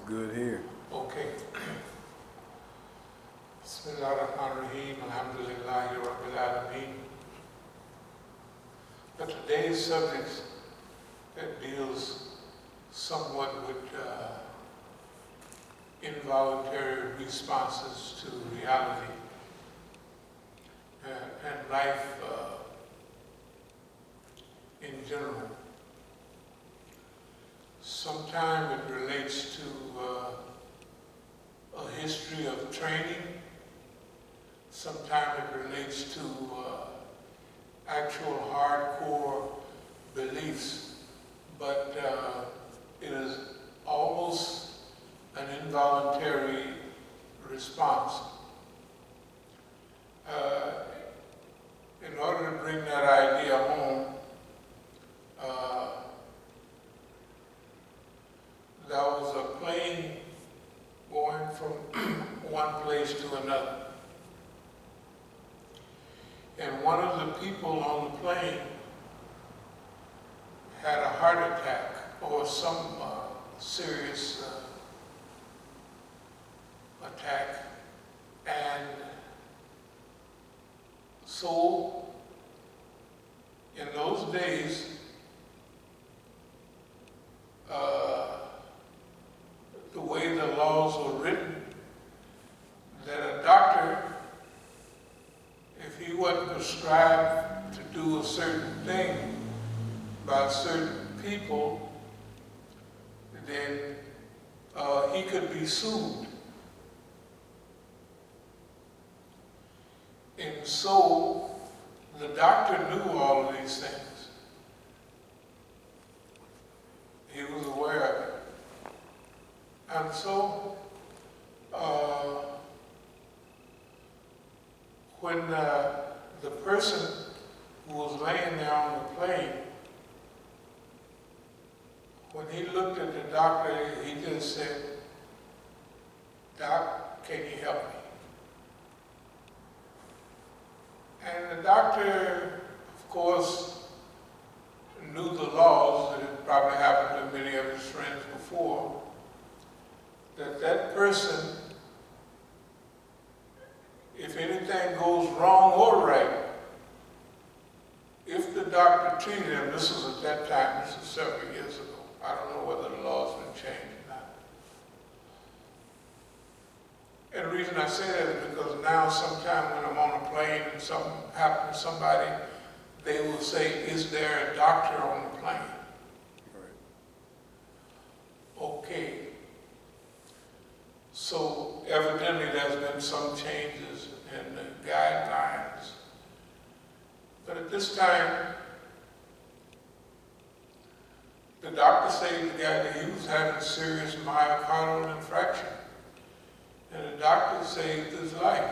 good here. Okay. Bismillahirrahmanirrahim. Alhamdulillahi Rabbil Alameen. But today's subject that deals somewhat with involuntary responses to reality and life in general. Sometimes it relates to a history of training. Sometimes it relates to actual hardcore beliefs, but it is almost an involuntary response. In order to bring that idea home, there was a plane going from one place to another. And one of the people on the plane had a heart attack or some serious attack. And so, in those days, the way the laws were written, that a doctor, if he wasn't prescribed to do a certain thing by certain people, then he could be sued. And so the doctor knew all of these things. He was aware of it. And so when the person who was laying there on the plane, when he looked at the doctor, he just said, "Doc, can you help me?" And the doctor, of course, knew the laws that had probably happened to many of his friends before, that person, if anything goes wrong or right, if the doctor treated him, this was at that time, this was several years ago, I don't know whether the laws have been changed or not. And the reason I say that is because now sometime when I'm on a plane and something happens to somebody, they will say, "Is there a doctor on the plane?" Right. Okay. So evidently there's been some changes in the guidelines. But at this time, the doctor said the guy that he was having serious myocardial infarction. And the doctor saved his life.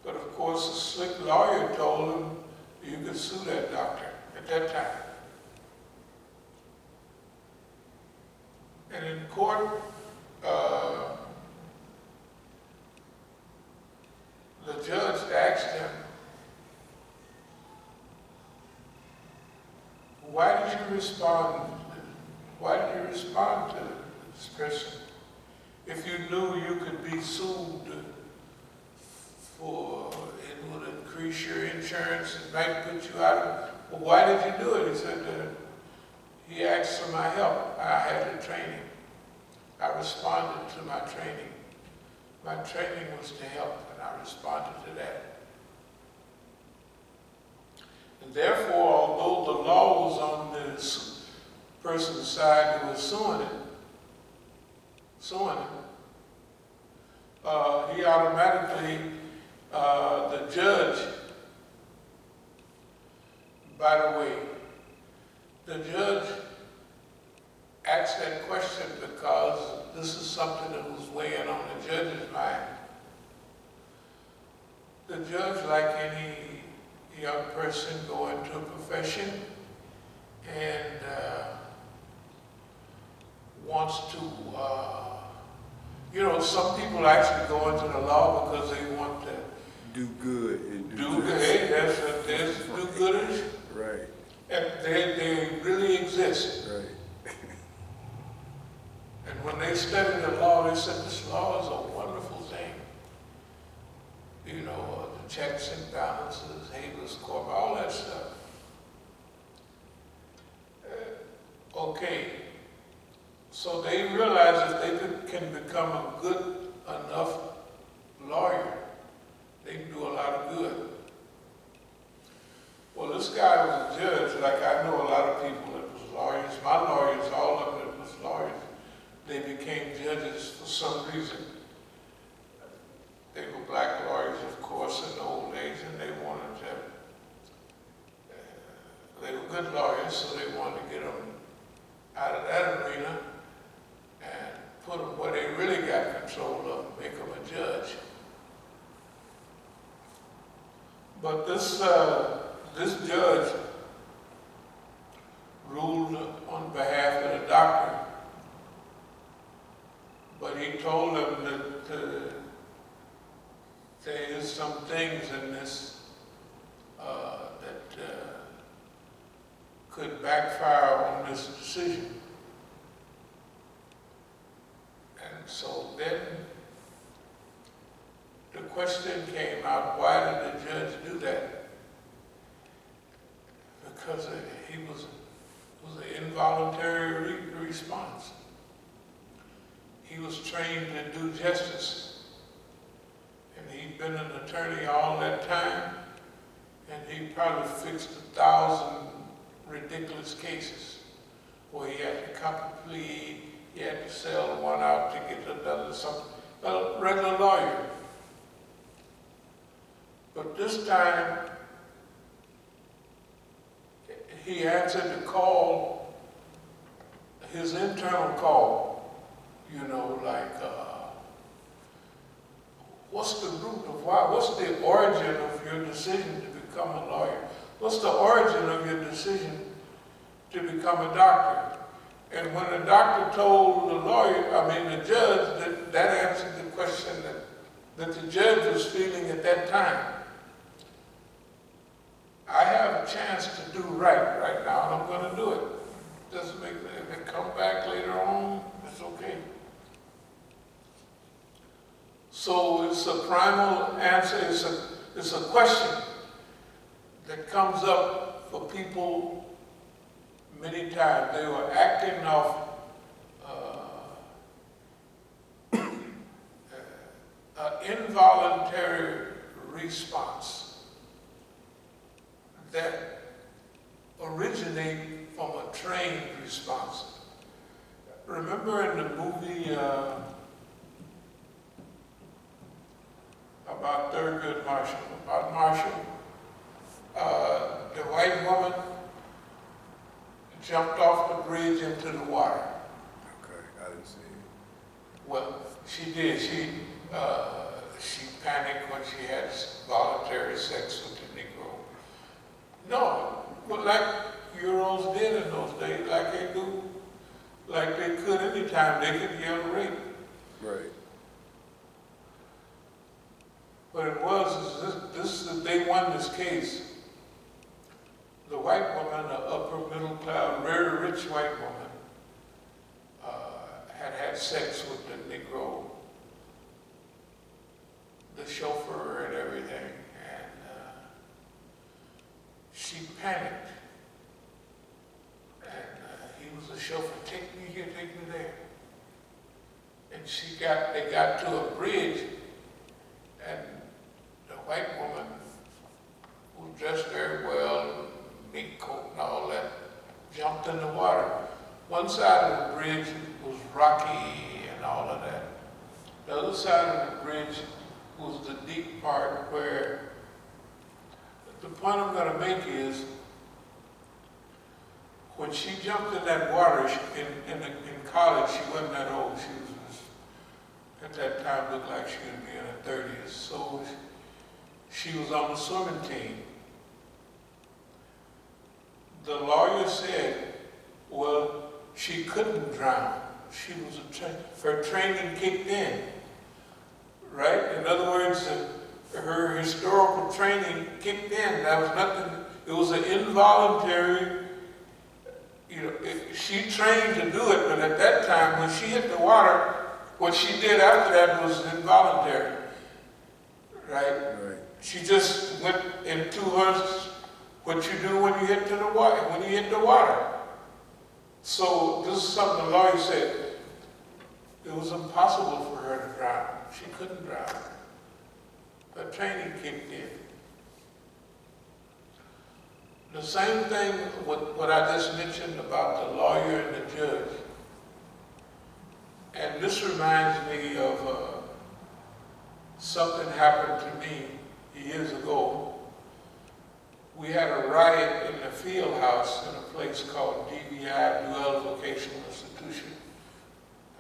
But of course, a slick lawyer told him you could sue that doctor at that time. And in court, the judge asked him, why did you respond to this person if you knew you could be sued for, it would increase your insurance, it might put you out of, well, why did you do it? He said he asked for my help. I had the training. I responded to my training. My training was to help, and I responded to that. And therefore, although the law was on this person's side who was suing him, he automatically, the judge, by the way, the judge asked that question because this is something that was weighing on the judge's mind. The judge, like any young person, go into a profession and wants to, some people actually go into the law because they want to Do good and do good. Hey, there's do-gooders. Right. And they really exist. Right. And when they studied the law, they said this law is a wonderful thing. You know, the checks and balances, habeas corpus, all that stuff. Okay, so they realized if they can become a good enough lawyer, they can do a lot of good. Well, this guy was a judge, like I know a lot of people that was lawyers. My lawyers, all of them that was lawyers, they became judges for some reason. They were black lawyers, of course, in the old days, and they wanted to, they were good lawyers, so they wanted to get them out of that arena and put them where they really got control of, make them a judge. But this judge ruled on behalf of the doctor, but he told them that there is some things in this that could backfire on this decision. And so then the question came out, why did the judge do that? Because it was an involuntary response. He was trained to do justice, and he'd been an attorney all that time, and he probably fixed 1,000 ridiculous cases where he had to cop a plea, he had to sell one out to get another, something, a regular lawyer. But this time, he answered the call, his internal call, you know, like, what's the root of why, what's the origin of your decision to become a lawyer? What's the origin of your decision to become a doctor? And when the doctor told the lawyer, the judge, that answered the question that the judge was feeling at that time. I have a chance to do right now, and I'm going to do it. Doesn't make if it come back later on, it's okay. So it's a primal answer. It's a question that comes up for people many times. They were acting off an involuntary response that originate from a trained response. Remember in the movie about Thurgood Marshall, about Marshall, the white woman jumped off the bridge into the water. Okay, I didn't see it. Well, she did. She panicked when she had voluntary sex with the Negro. No, but like Euros did in those days, like they do, like they could anytime, they could yell rape. Right. But it was, they won this case. The white woman, the upper middle class, very rich white woman, had sex with the Negro, the chauffeur and everything, and she panicked. And he was the chauffeur, take me here, take me there. And they got to a bridge, and the white woman, who dressed very well, big coat and all that, jumped in the water. One side of the bridge was rocky and all of that. The other side of the bridge was the deep part where, the point I'm going to make is, when she jumped in that water, in college, she wasn't that old. She was, at that time, looked like she would be in her 30s. So she was on the swimming team. The lawyer said, well, she couldn't drown. She was her training kicked in, right? In other words, her historical training kicked in. That was nothing. It was an involuntary. She trained to do it, but at that time, when she hit the water, what she did after that was involuntary, right? Right. She just went into what you do when you hit the water. So this is something the lawyer said. It was impossible for her to drown. She couldn't drown. Her training kicked in. The same thing with what I just mentioned about the lawyer and the judge. And this reminds me of something happened to me years ago. We had a riot in the field house in a place called DVI, Dual Vocational Institution.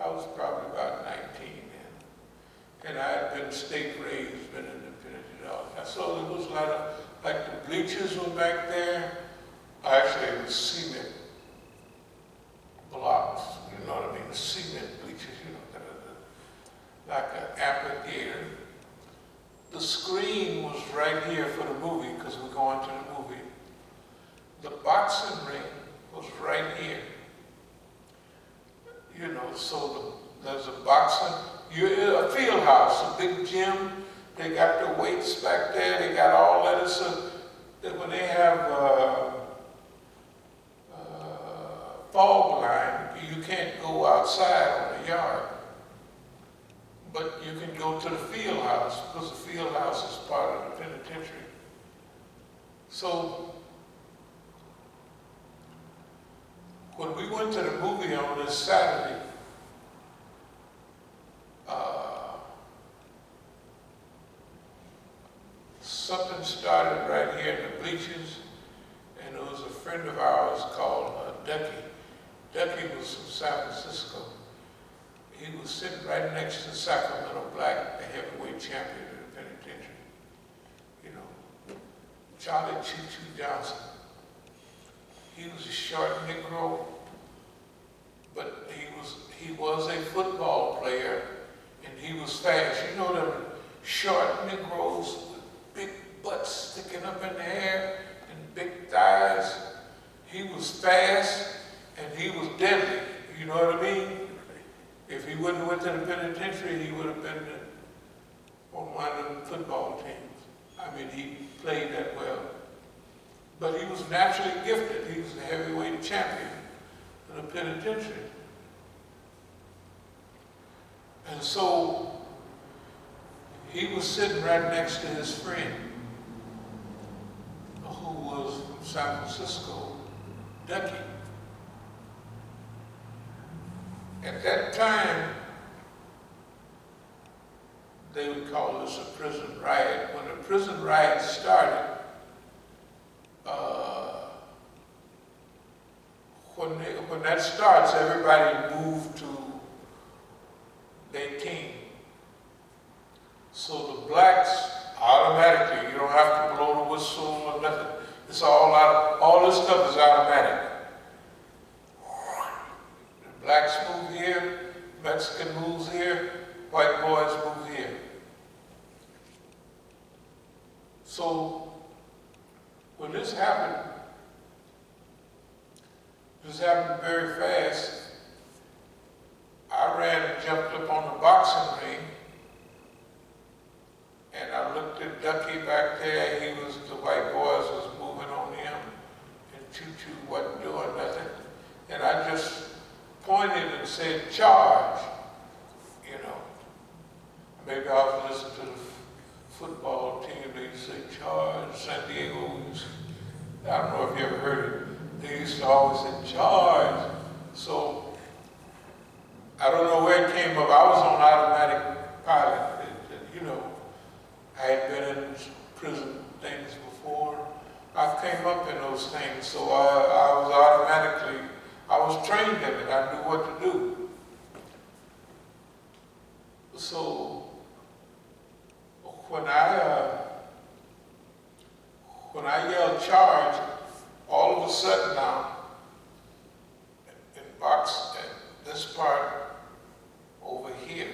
I was probably about 19 then. And I had been state raised, been independent and all that. So there was a lot of, like the bleachers were back there. Actually, it was cement blocks, you know what I mean? The cement bleachers, you know, like an amphitheater. The screen was right here for the movie, because we're going to the movie. The boxing ring was right here. You know, so there's a boxing, you're in a field house, a big gym. They got the weights back there. They got all that. So that when they have fog line, you can't go outside on the yard. But you can go to the field house, because the field house is part of the penitentiary. So when we went to the movie on this Saturday, something started right here in the bleachers, and there was a friend of ours called Ducky. Ducky was from San Francisco. He was sitting right next to Sacramento Black, the heavyweight champion of the penitentiary. You know, Charlie Choo-Choo Johnson. He was a short Negro, but he was a football player, and he was fast. You know them short Negroes with big butts sticking up in the air and big thighs? He was fast, and he was deadly. You know what I mean? If he wouldn't have went to the penitentiary, he would have been on one of the football teams. I mean, he played that well. But he was naturally gifted. He was the heavyweight champion in the penitentiary. And so he was sitting right next to his friend, who was from San Francisco, Ducky. At that time, they would call this a prison riot. When the prison riot started, when that starts, everybody moved to their king. So the blacks automatically, you don't have to blow the whistle or nothing. It's all this stuff is automatic. The blacks move here, Mexican moves here, white boys move here. So when this happened very fast. I ran and jumped up on the boxing ring, and I looked at Ducky back there. The white boys was moving on him, and Choo-Choo wasn't doing nothing. And I just pointed and said, "Charge," you know. Maybe I was listening to the football team, they used to say, "Charge," San Diego. I don't know if you ever heard it. They used to always say, "Charge." So, I don't know where it came up. I was on automatic pilot. You know, I had been in prison things before. I came up in those things, so I was trained in it. I knew what to do. So, when I yelled "charge," all of a sudden now, in this part over here,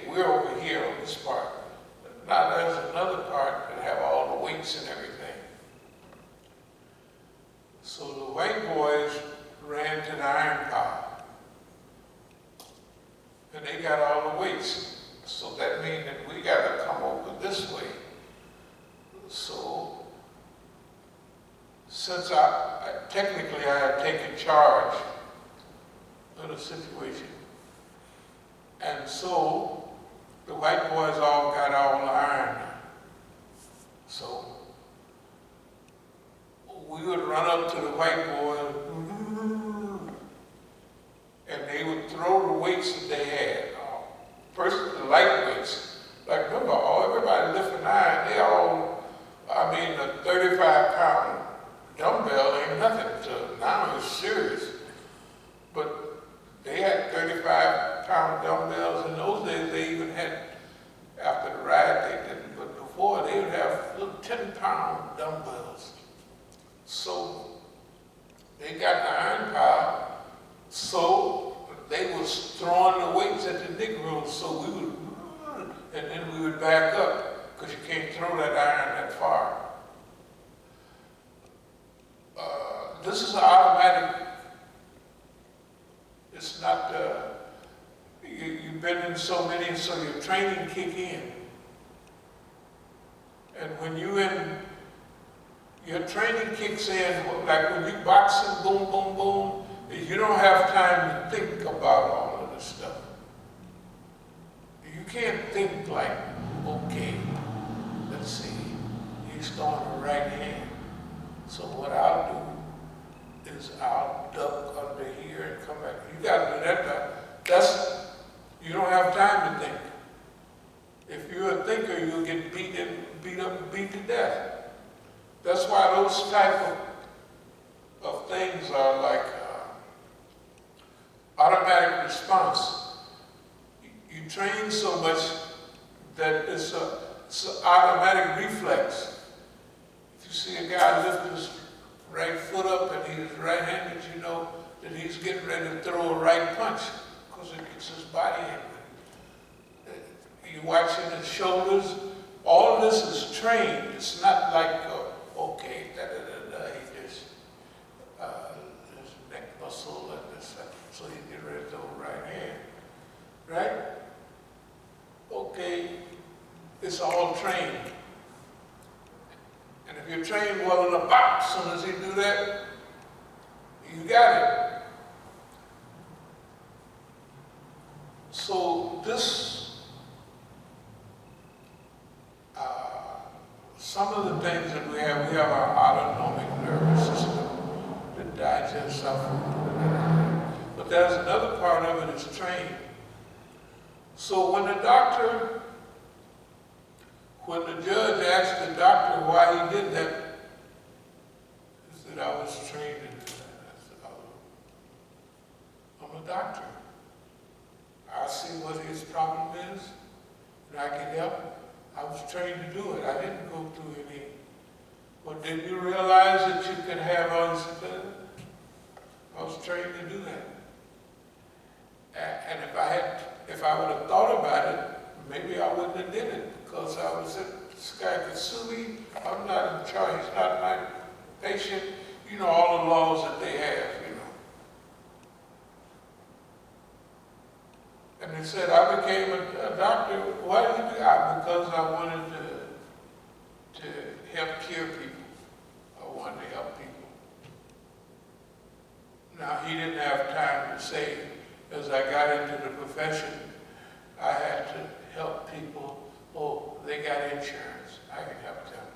and they got all the weights. So that means that we got to come over this way. So since technically I had taken charge of the situation, and so the white boys all got all iron. So we would run up to the white boys, and they would throw the weights that they had. First, the light weights. Like, remember, everybody lifting iron, they all, I mean, a 35-pound dumbbell ain't nothing to, now it's serious. But they had 35-pound dumbbells. In those days, they even had, after the ride, they didn't, but before, they would have little 10-pound dumbbells. So they got the iron pile, so they was throwing the weights at the Negroes, so we would, and then we would back up, because you can't throw that iron that far. This is automatic. It's not, you've been in so many, so your training kick in. And when your training kicks in, like when you boxing, boom, boom, boom, you don't have time to think about all of this stuff. You can't think like, okay, let's see, he's throwing the right hand. So what I'll do is I'll duck under here and come back. You gotta do that. You don't have time to think. If you're a thinker, you'll get beat up and beat to death. That's why those type of things are like automatic response. You train so much that it's an automatic reflex. If you see a guy lift his right foot up and he's right-handed, you know that he's getting ready to throw a right punch because it gets his body in. You're watching his shoulders. All of this is trained. It's not like, okay, he just, his neck muscle and this, so he get ready to throw the right hand, right? Okay, it's all trained. And if you're trained well enough, as soon as he do that, you got it. So this, some of the things that we have our autonomic nervous system that digests our food. But there's another part of it is trained. So when the judge asked the doctor why he did that, he said, I was trained in that. I said, I'm a doctor. I see what his problem is, and I can help him. I was trained to do it. I didn't go through any. But did you realize that you can have uncertainty? I was trained to do that. And if I would have thought about it, maybe I wouldn't have did it, because I was at this guy could sue me. I'm not in charge. He's not my patient. You know all the laws that they have, you know. And they said, I became a doctor. Why did you do that? Because I wanted to help cure people. I wanted to help people. Now, he didn't have time to say, as I got into the profession, I had to help people. Oh, they got insurance. I can help them.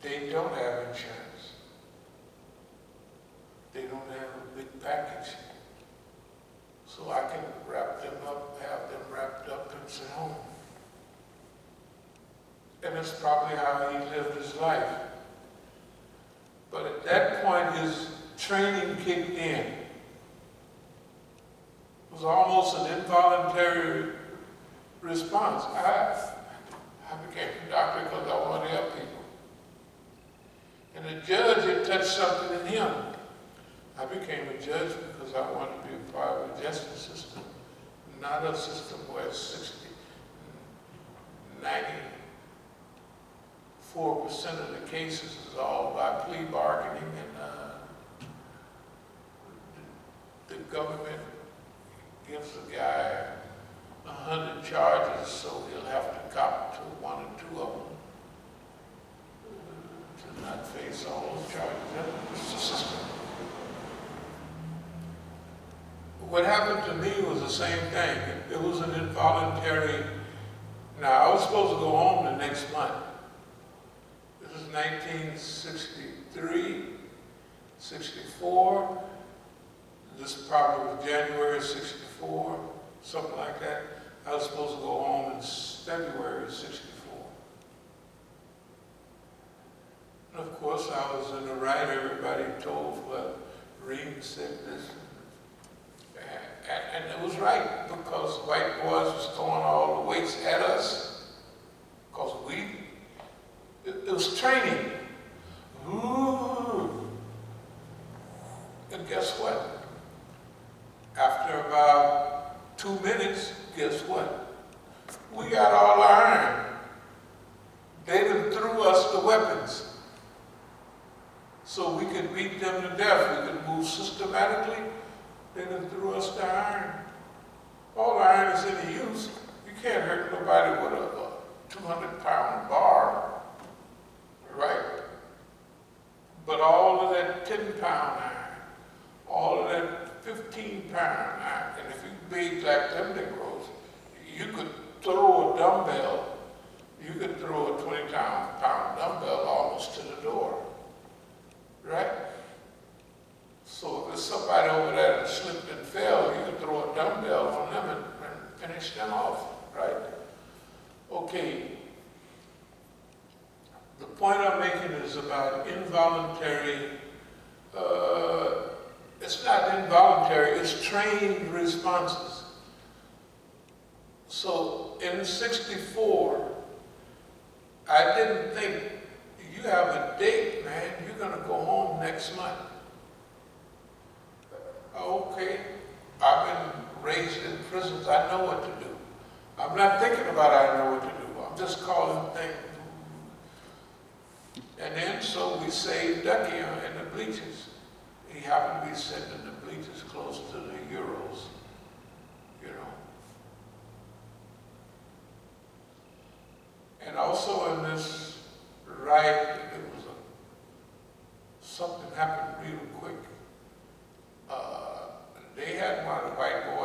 They don't have insurance. They don't have a big package. So I can wrap them up, have them wrapped up and sent home. And that's probably how he lived his life. But at that point, his training kicked in. It was almost an involuntary response. I became a doctor because I wanted to help people. And the judge had touched something in him. I became a judge because I wanted to be a part of the justice system, not a system where 94% of the cases is all by plea bargaining, and the government gives the guy 100 charges, so he'll have to cop to one or two of them to not face all those charges. That's the system. What happened to me was the same thing. It was an involuntary. Now, I was supposed to go home the next month. This is 1963, 64. This probably was January 64, something like that. I was supposed to go home in February 64. And of course, I was in the right. Everybody told what Reem said this. And it was right, because white boys was throwing all the weights at us, because it was training. Ooh. And guess what? After about 2 minutes, guess what? We got all the iron. They done threw us the weapons, so we could beat them to death. We could move systematically. They done threw us the iron. All the iron is any use. You can't hurt nobody with a 200-pound bar, right? But all of that 10-pound iron, all of that 15-pound iron, and if you big like them Negroes, you could throw a dumbbell, you could throw a 20-pound dumbbell almost to the door, right? So if there's somebody over there that slipped and fell, you can throw a dumbbell on them and finish them off, right? Okay. The point I'm making is about involuntary, it's not involuntary, it's trained responses. So in 64, I didn't think, you have a date, man, you're gonna go home next month. Okay, I've been raised in prisons, I know what to do. I'm not thinking about I know what to do, I'm just calling things. And then, so we saved Ducky in the bleachers. He happened to be sitting in the bleachers close to the Euros, you know. And also in this riot, something happened real quick. They had one of the white boys